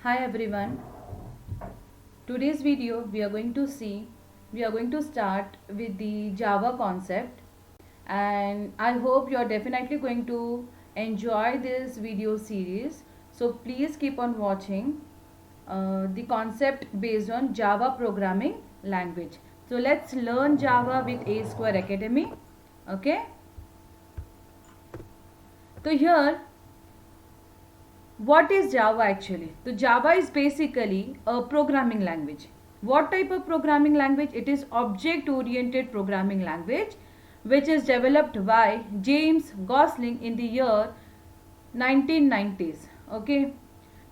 Hi everyone. Today's video we are going to start with the Java concept, and I hope you are definitely going to enjoy this video series. So please keep on watching the concept based on Java programming language. So let's learn Java with A Square Academy. Okay. So here, what is Java actually? So Java is basically a programming language. What type of programming language? It is object oriented programming language which is developed by James Gosling in the year 1990s. Okay.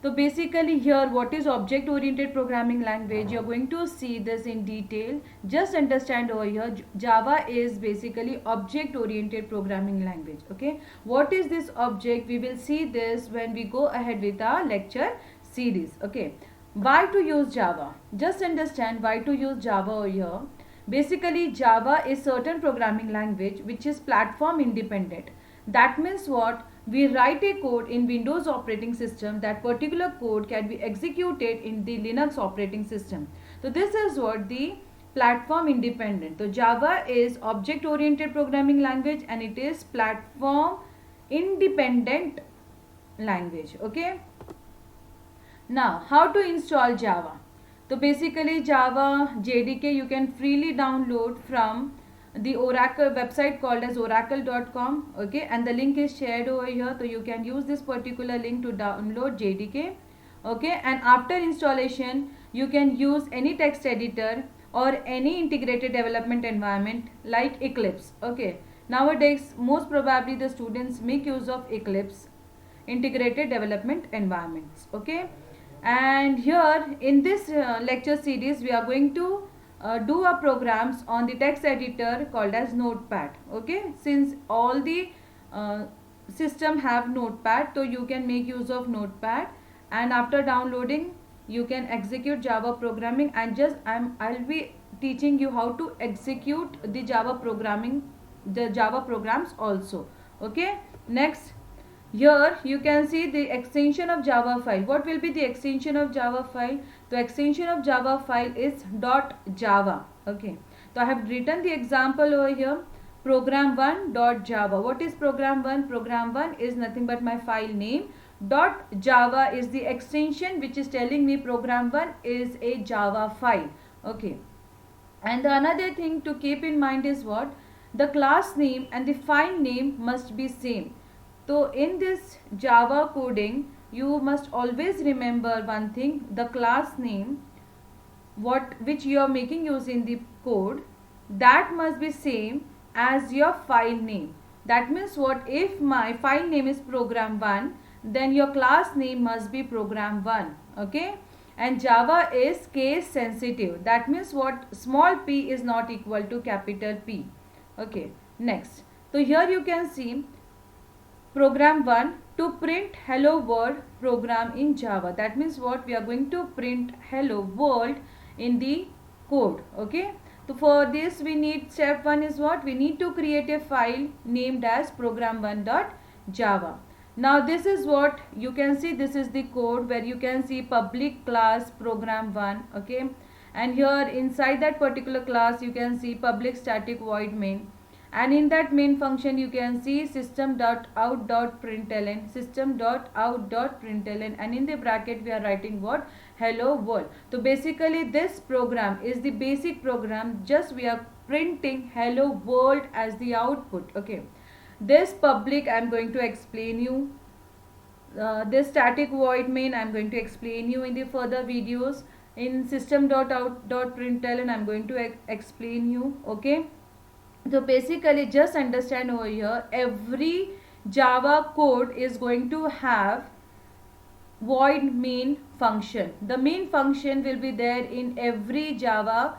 So basically here, what is object oriented programming language? You're going to see this in detail. Just understand over here, Java is basically object oriented programming language. Okay. What is this object? We will see this when we go ahead with our lecture series. Okay. Why to use Java? Just understand why to use Java over here. Basically, Java is certain programming language which is platform independent. That means what? We write a code in Windows operating system. That particular code can be executed in the Linux operating system. So this is what the platform independent. So Java is object oriented programming language and it is platform independent language. Okay. Now, how to install Java? So basically Java JDK you can freely download from the Oracle website called as oracle.com. Okay, and the link is shared over here, so you can use this particular link to download JDK. Okay, and after installation you can use any text editor or any integrated development environment like Eclipse. Okay, nowadays most probably the students make use of Eclipse integrated development environments. Okay, and here in this lecture series we are going to do our programs on the text editor called as Notepad. Okay, since all the uh, system have Notepad, so you can make use of Notepad, and after downloading you can execute Java programming. And I'll be teaching you how to execute the Java programs also. Okay, next, here you can see the extension of Java file. What will be the extension of Java file? The extension of Java file is .java. Okay, so I have written the example over here, program1.java. What is program1? Program1 is nothing but my file name. .java is the extension which is telling me program1 is a Java file. Okay, and the another thing to keep in mind is what? The class name and the file name must be same. So in this Java coding, you must always remember one thing: the class name, which you are making use in the code, that must be same as your file name. That means what? If my file name is program1, then your class name must be program1. Okay, and Java is case sensitive. That means what? Small p is not equal to capital P. Okay, next, so here you can see program1 to print hello world program in Java. That means what? We are going to print hello world in the code. Okay, so for this we need, step 1 is what? We need to create a file named as program1.java. Now this is what you can see. This is the code where you can see public class program1. Okay, and here inside that particular class you can see public static void main, and in that main function you can see system.out.println, and in the bracket we are writing what? Hello world. So basically this program is the basic program, just we are printing hello world as the output. Okay, this public I am going to explain you. This static void main I am going to explain you in the further videos. In system.out.println I am going to explain you. Okay, so basically just understand over here, every Java code is going to have void main function. The main function will be there in every Java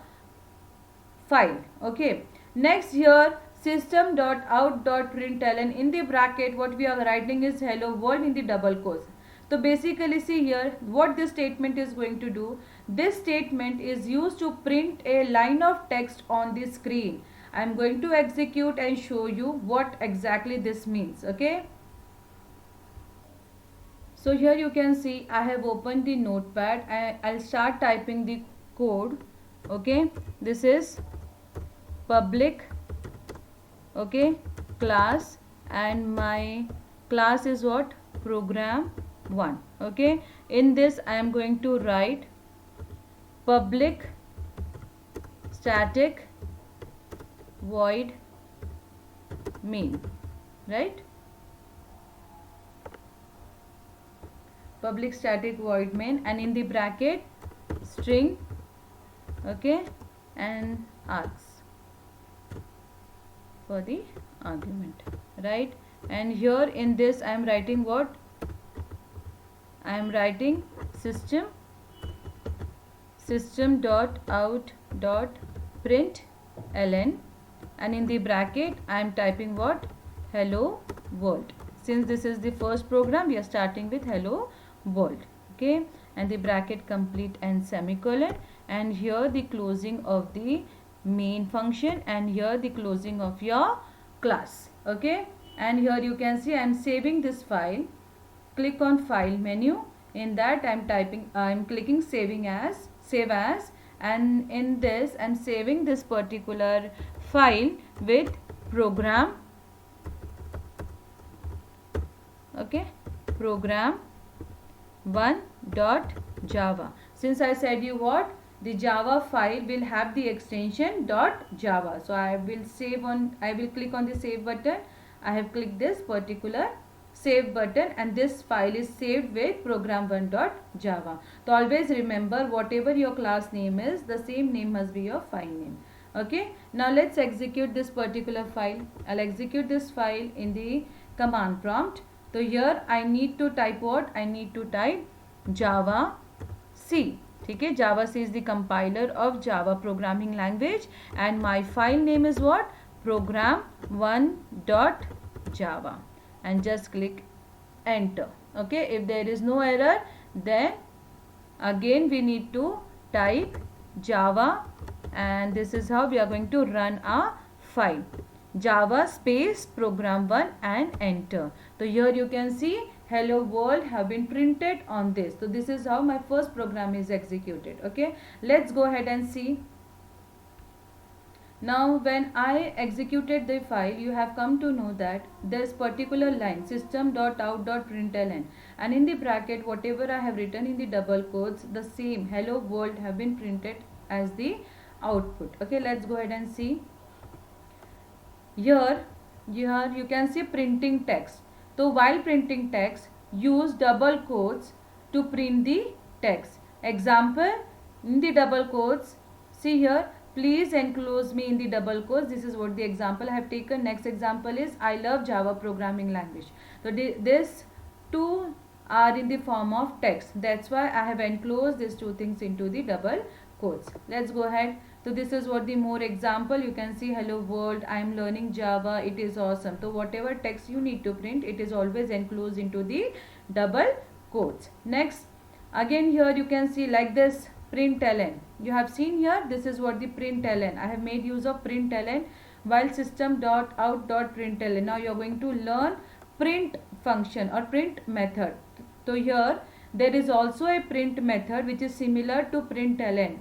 file. Okay, next, here system.out.println, in the bracket what we are writing is hello world in the double quotes. So basically see here what this statement is going to do. This statement is used to print a line of text on the screen. I am going to execute and show you what exactly this means. Okay, So here you can see I have opened the notepad and I'll start typing the code. Okay, this is public, okay, class, and my class is what? Program 1. Okay, in this I am going to write public static void main, right? Public static void main, and in the bracket string, okay, and args for the argument, right? And here in this I am writing what? I am writing system dot out dot print ln, and in the bracket I am typing what? Hello world. Since this is the first program, we are starting with hello world, okay, and the bracket complete and semicolon, and here the closing of the main function, and here the closing of your class, okay. And here you can see I am saving this file. Click on file menu. In that I am clicking saving as, save as, and in this I am saving this particular file with program, okay, program 1.java. Since I said you what? The Java file will have the extension .java. So I will click on the save button. I have clicked this particular save button, and this file is saved with program1.java. So always remember, whatever your class name is, the same name must be your file name. Okay. Now let's execute this particular file. I'll execute this file in the command prompt. So here I need to type what? I need to type Java C. Okay, Java C is the compiler of Java programming language, and my file name is what? Program1.java, and just click enter. Okay, if there is no error, then again we need to type Java, and this is how we are going to run our file. Java space program1 and enter. So here you can see hello world have been printed on this. So this is how my first program is executed. Okay, let's go ahead and see. Now when I executed the file, you have come to know that this particular line system.out.println, and in the bracket whatever I have written in the double quotes, the same hello world have been printed as the output. Okay, let's go ahead and see. Here you can see printing text. So while printing text, use double quotes to print the text. Example, in the double quotes, see here, please enclose me in the double quotes. This is what the example I have taken. Next example is I love Java programming language. So this two are in the form of text. That's why I have enclosed these two things into the double quotes. Let's go ahead. So this is what the more example. You can see hello world, I am learning Java, it is awesome. So whatever text you need to print, it is always enclosed into the double quotes. Next, again here you can see like this println. You have seen here, this is what the println. I have made use of println while system.out.println. Now you are going to learn print function or print method. So here there is also a print method which is similar to println.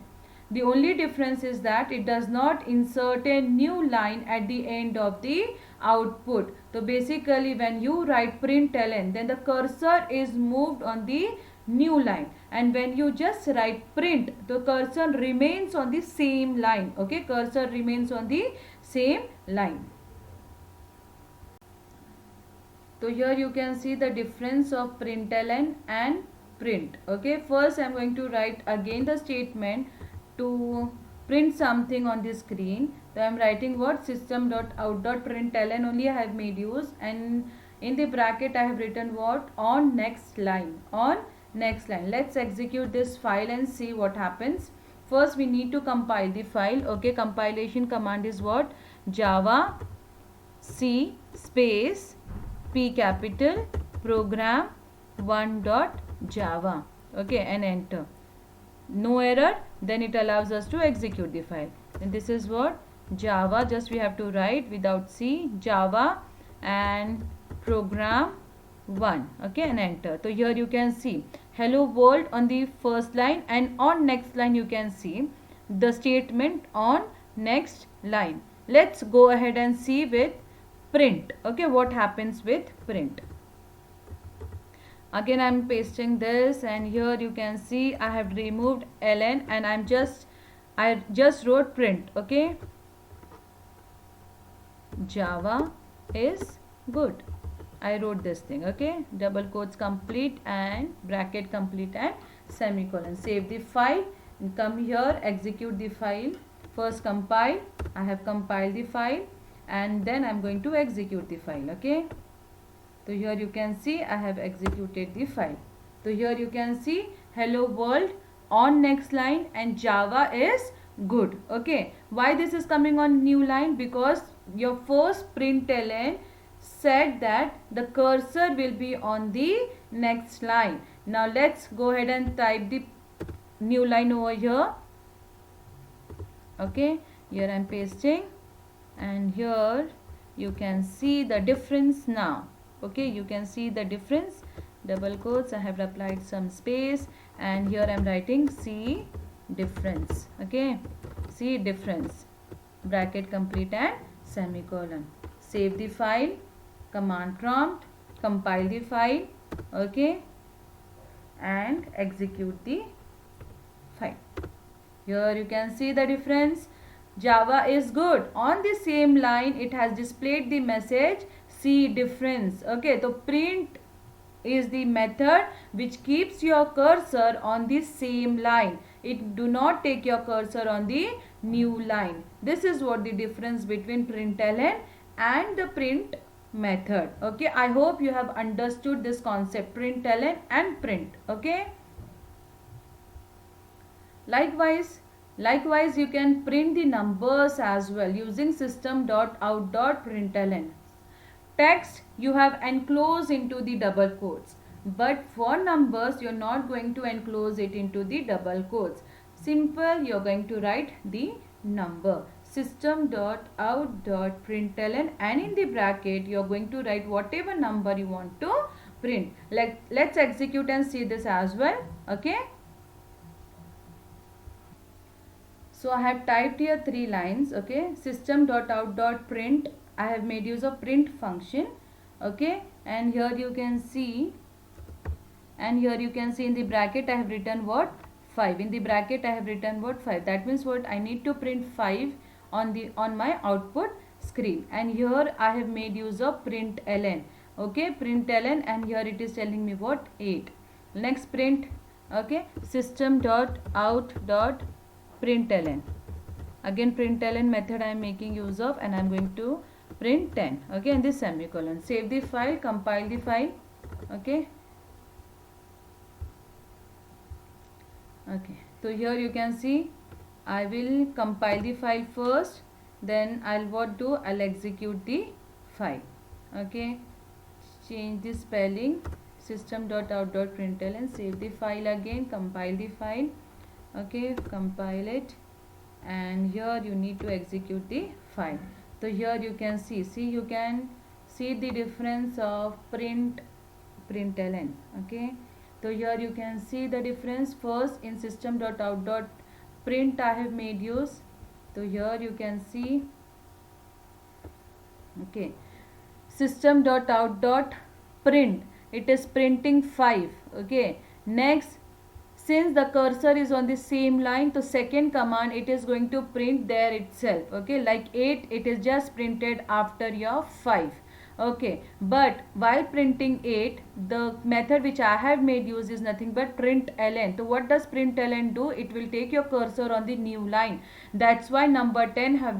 The only difference is that it does not insert a new line at the end of the output. So basically when you write println, then the cursor is moved on the new line, and when you just write print, the cursor remains on the same line. Okay, cursor remains on the same line. So here you can see the difference of println and print. Okay, first I am going to write again the statement to print something on the screen. So I am writing what? System.out.println only I have made use, and in the bracket I have written what? On next line. On next line. Let's execute this file and see what happens. First we need to compile the file. Okay, compilation command is what? Java C space P capital program 1.java. Okay, and enter. No error, then it allows us to execute the file. And this is what? Java, just we have to write without C, Java and program 1. Okay, and enter. So here you can see hello world on the first line, and on next line you can see the statement on next line. Let's go ahead and see with print. Okay, what happens with print? Again I'm pasting this, and here you can see I have removed ln, and I just wrote print. Okay, Java is good. I wrote this thing. Okay, double quotes complete and bracket complete and semicolon. Save the file and come here, execute the file. First compile. I have compiled the file, and then I'm going to execute the file. Okay, so here you can see I have executed the file. So here you can see hello world on next line and Java is good. Okay, why this is coming on new line? Because your first println said that the cursor will be on the next line. Now let's go ahead and type the new line over here. Okay, here I'm pasting, and here you can see the difference now. Okay, you can see the difference. Double quotes, I have applied some space, and here I'm writing see difference. Okay, see difference, bracket complete and semicolon. Save the file, command prompt, compile the file. Okay, and execute the file. Here you can see the difference. Java is good. On the same line it has displayed the message see difference. Okay, so print is the method which keeps your cursor on the same line. It do not take your cursor on the new line. This is what the difference between println and the print method. Okay, I hope you have understood this concept, println and print. Okay, likewise you can print the numbers as well using system.out.println. Text you have enclosed into the double quotes, but for numbers you're not going to enclose it into the double quotes. Simple, you're going to write the number system.out.println, and in the bracket you're going to write whatever number you want to print. Let's execute and see this as well. Okay, so I have typed here 3 lines. Okay, system.out.print, I have made use of print function. Okay, and here you can see in the bracket I have written what 5. In the bracket I have written what 5. That means what I need to print 5 on my output screen, and here I have made use of println. Okay, println, and here it is telling me what 8. Next print. Okay, system.out.println. Again println method I am making use of, and I am going to print 10. Okay, and this semicolon. Save the file, compile the file. Okay, so here you can see I will compile the file first, then I'll execute the file. Okay, change the spelling, system.out.println. Save the file again, compile the file. Okay, compile it, and here you need to execute the file. So here you can see you can see the difference of println. Okay, so here you can see the difference. First in system.out.print I have made use. So here you can see. Okay, system.out.print, it is printing 5. Okay, next, since the cursor is on the same line, the second command it is going to print there itself. Okay, like 8 it is just printed after your 5. Okay, but while printing 8, the method which I have made use is nothing but println. So what does println do? It will take your cursor on the new line. That's why number 10 have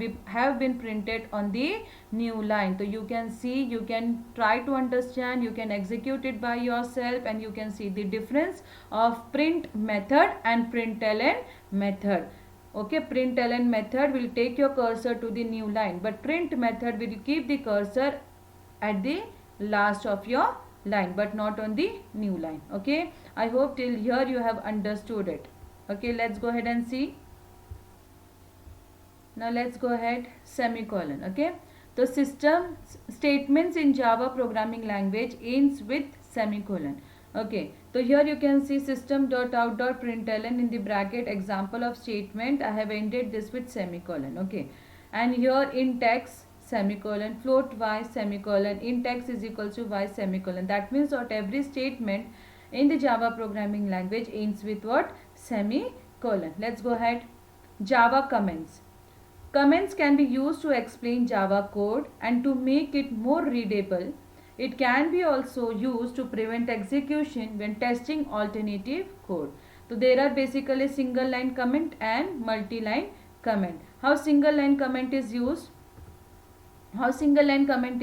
been printed on the new line. So you can see, you can try to understand, you can execute it by yourself, and you can see the difference of print method and println method. Okay, println method will take your cursor to the new line, but print method will keep the cursor at the last of your line, but not on the new line. Okay, I hope till here you have understood it. Okay, let's go ahead and see. Now let's go ahead, semicolon. Okay, the system statements in Java programming language ends with semicolon. Okay, so here you can see system.out.println in the bracket example of statement. I have ended this with semicolon. Okay, and here in text semicolon, float y semicolon, in text is equal to y semicolon. That means what every statement in the Java programming language ends with what? Semicolon. Let's go ahead. Java comments. Comments can be used to explain Java code and to make it more readable. It can be also used to prevent execution when testing alternative code. So there are basically single line comment and multi-line comment. How single line comment is used? Single line comment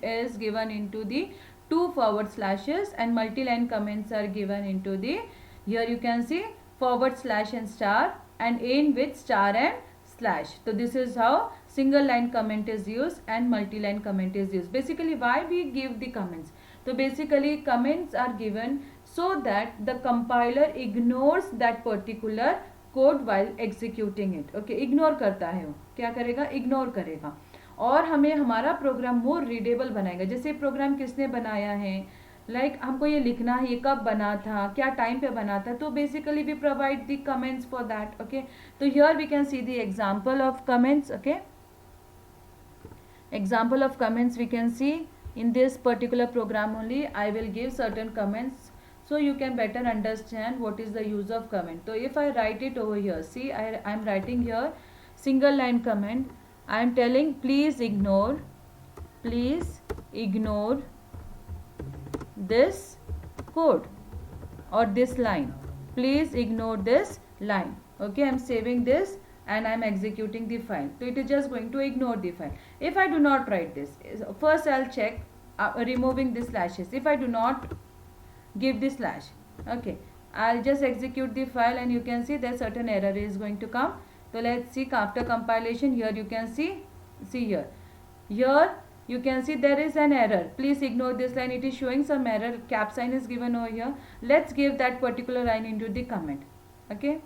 is given into the 2 forward slashes, and multi-line comments are given into the, here you can see forward slash and star, and end with star and slash. So this is how single line comment is used and multi-line comment is used. Basically, why we give the comments? So basically comments are given so that the compiler ignores that particular code while executing it. Okay, ignore करता है वो, क्या करेगा? Ignore करेगा और हमें हमारा programme मोर readable बनाएगा. जैसे प्रोग्राम किसने बनाया है, लाइक हमको ये लिखना है, ये कब बना था, क्या टाइम पे बना था, तो basically we provide the comments for that. Okay, तो here we can see the example of comments. Okay, example of comments we can see in this particular program only. I will give certain comments so you can better understand what is the use of comment. So if I write it over here, see I am writing here single line comment. I am telling please ignore this code or this line. Please ignore this line. Okay, I am saving this and I am executing the file. So it is just going to ignore the file. If I do not write this, first I will check removing the slashes. If I do not give the slash, okay, I'll just execute the file and you can see that certain error is going to come. So let's see after compilation. Here you can see here you can see there is an error. Please ignore this line. It is showing some error. Cap sign is given over here. Let's give that particular line into the comment. Okay,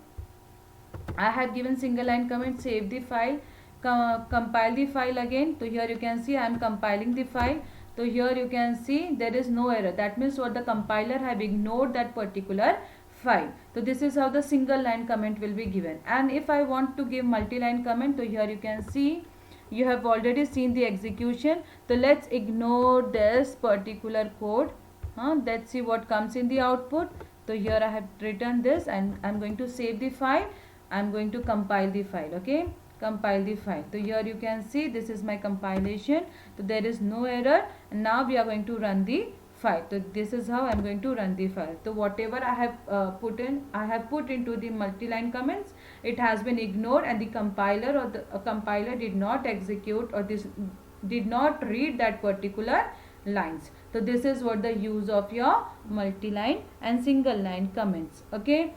I have given single line comment. Save the file, compile the file again. So here you can see I am compiling the file. So here you can see there is no error. That means what, the compiler have ignored that particular file. So this is how the single line comment will be given. And if I want to give multi-line comment, so here you can see you have already seen the execution. So let's ignore this particular code. Let's see what comes in the output. So here I have written this and I am going to save the file. I am going to compile the file. Okay, compile the file. So here you can see this is my compilation. So there is no error. And now we are going to run the file. So this is how I am going to run the file. So whatever I have put into the multi-line comments, it has been ignored and the compiler or the compiler did not execute or this did not read that particular lines. So this is what the use of your multi-line and single line comments. Okay,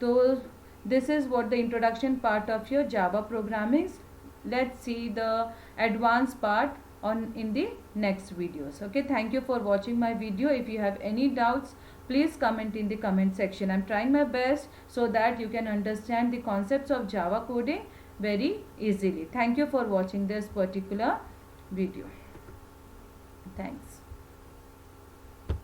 so this is what the introduction part of your Java programming. Let's see the advanced part on in the next videos. Okay, thank you for watching my video. If you have any doubts, please comment in the comment section. I'm trying my best so that you can understand the concepts of Java coding very easily. Thank you for watching this particular video. Thanks.